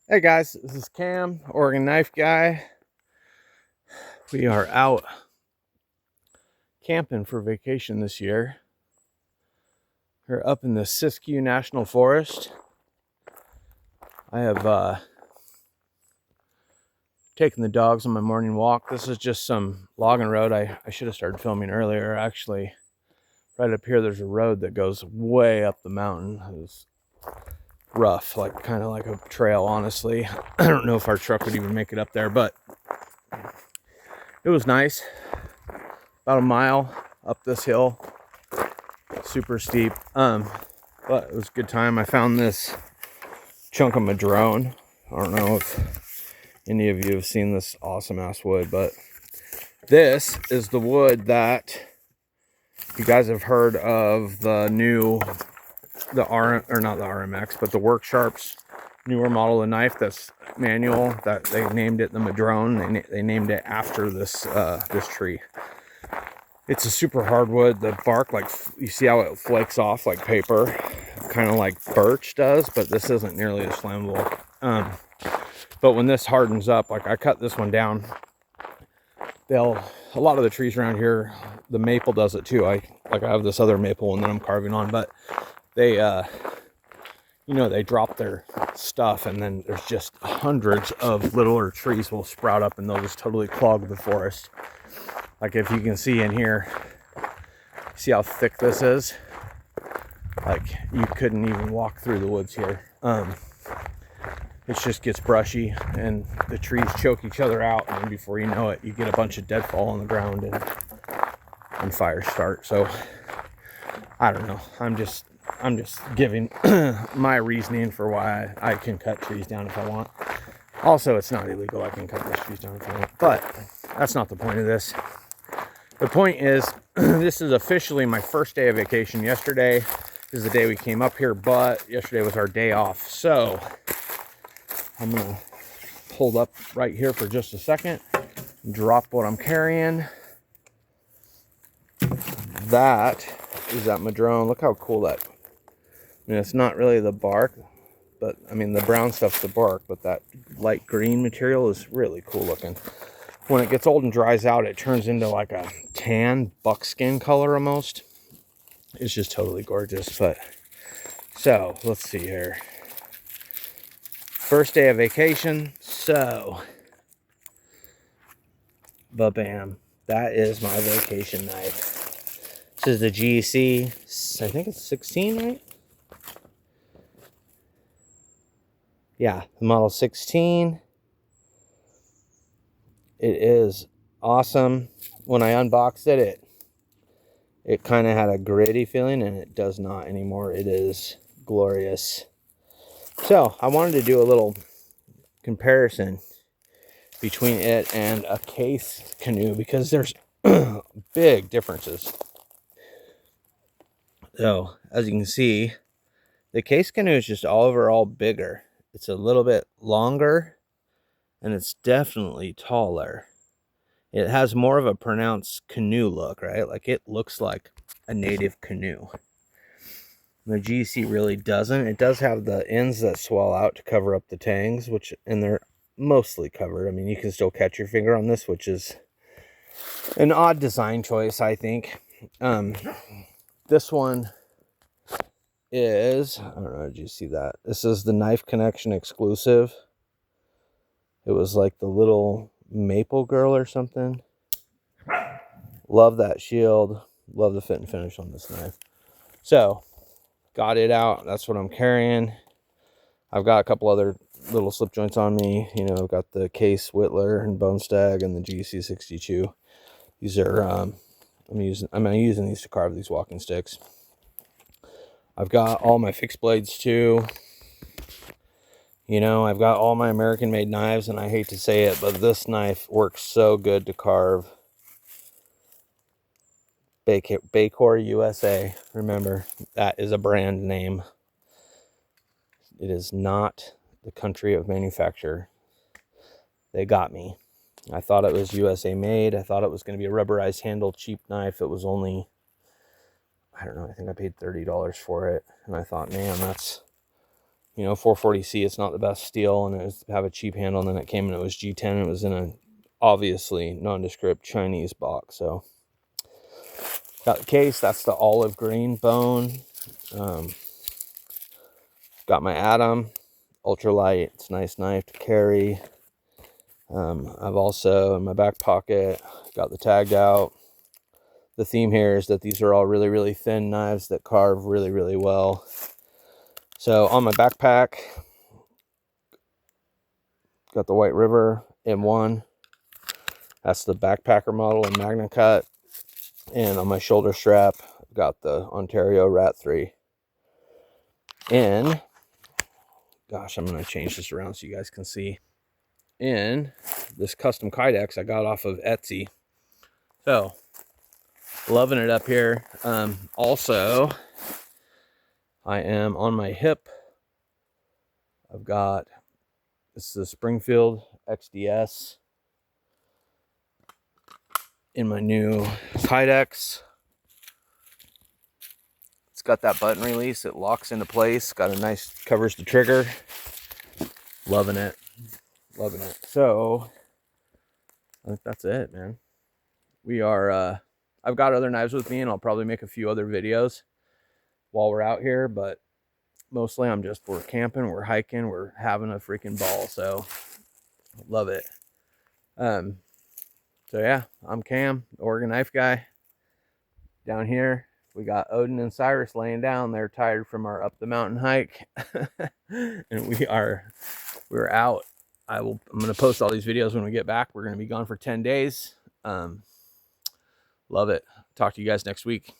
Hey guys, this is Cam, Oregon Knife Guy. We are out camping for vacation this year. We're up in the Siskiyou National Forest. I have taken the dogs on my morning walk. This is just some logging road. I should have started filming earlier. Actually, right up here there's a road that goes way up the mountain. It's rough, like kind of like a trail, honestly. I don't know if our truck would even make it up there, but it was nice. About a mile up this hill, super steep, but it was a good time. I found this chunk of madrone. I don't know if any of you have seen this awesome ass wood, but this is the wood that you guys have heard of, the not the RMX, but the Work Sharp's newer model of knife that's manual, that they named it the madrone. They named it after this tree. It's a super hardwood. The bark, like, you see how it flakes off like paper, kind of like birch does, but this isn't nearly as flammable. But when this hardens up, like I cut this one down, a lot of the trees around here, the maple does it too. I have this other maple one that I'm carving on, but they they drop their stuff, and then there's just hundreds of littler trees will sprout up, and they'll just totally clog the forest. Like if you can see in here, see how thick this is? Like you couldn't even walk through the woods here. It just gets brushy and the trees choke each other out, and before you know it, you get a bunch of deadfall on the ground and fires start. So I don't know. I'm just giving my reasoning for why I can cut trees down if I want. Also, it's not illegal. I can cut those trees down if I want, but that's not the point of this. The point is, this is officially my first day of vacation. Yesterday is the day we came up here, but yesterday was our day off. So I'm gonna hold up right here for just a second, drop what I'm carrying. That is that madrone. Look how cool that. I mean, it's not really the bark, but I mean the brown stuff's the bark, but that light green material is really cool looking. When it gets old and dries out, it turns into like a tan buckskin color almost. It's just totally gorgeous. But so let's see here. First day of vacation. So, ba-bam. That is my vacation knife. This is the GEC. I think it's 16, right? Yeah, the model 16. It is awesome. When I unboxed it, it kind of had a gritty feeling, and it does not anymore. It is glorious. So I wanted to do a little comparison between it and a Case Canoe, because there's big differences. So as you can see, the Case Canoe is just overall bigger. It's a little bit longer, and it's definitely taller. It has more of a pronounced canoe look, right? Like it looks like a native canoe. The GEC really doesn't. It does have the ends that swell out to cover up the tangs, and they're mostly covered. I mean, you can still catch your finger on this, which is an odd design choice, I think. This one is, I don't know, did you see that? This is the Knife Connection exclusive. It was like the little maple girl or something. Love that shield. Love the fit and finish on this knife. So, got it out. That's what I'm carrying. I've got a couple other little slip joints on me. You know, I've got the Case Whittler and Bone Stag and the GEC 62. These are, I'm using these to carve these walking sticks. I've got all my fixed blades too. You know, I've got all my American-made knives, and I hate to say it, but this knife works so good to carve. Baycor USA. Remember, that is a brand name. It is not the country of manufacture. They got me. I thought it was USA made. I thought it was going to be a rubberized handle, cheap knife. It was only, I don't know, I think I paid $30 for it. And I thought, man, you know, 440C, it's not the best steel, and it was have a cheap handle, and then it came and it was G10. It was in a obviously nondescript Chinese box. So got the case, that's the olive green bone. Got my Atom ultralight. It's a nice knife to carry. I've also in my back pocket got the tagged out. The theme here is that these are all really, really thin knives that carve really, really well. So on my backpack, got the White River M1. That's the backpacker model in Magna Cut. And on my shoulder strap, I've got the Ontario Rat 3. And, gosh, I'm going to change this around so you guys can see. In this custom Kydex I got off of Etsy. So, loving it up here. Also, I am on my hip. I've got, this is the Springfield XDS in my new Kydex. It's got that button release. It locks into place. Got a nice, covers the trigger. Loving it. Loving it. So, I think that's it, man. We are, I've got other knives with me, and I'll probably make a few other videos while we're out here, but mostly we're camping, we're hiking, we're having a freaking ball. So love it. So yeah, I'm Cam, the Oregon Knife Guy. Down here we got Odin and Cyrus laying down. They're tired from our up the mountain hike. And we're out. I'm going to post all these videos when we get back. We're going to be gone for 10 days. Love it. Talk to you guys next week.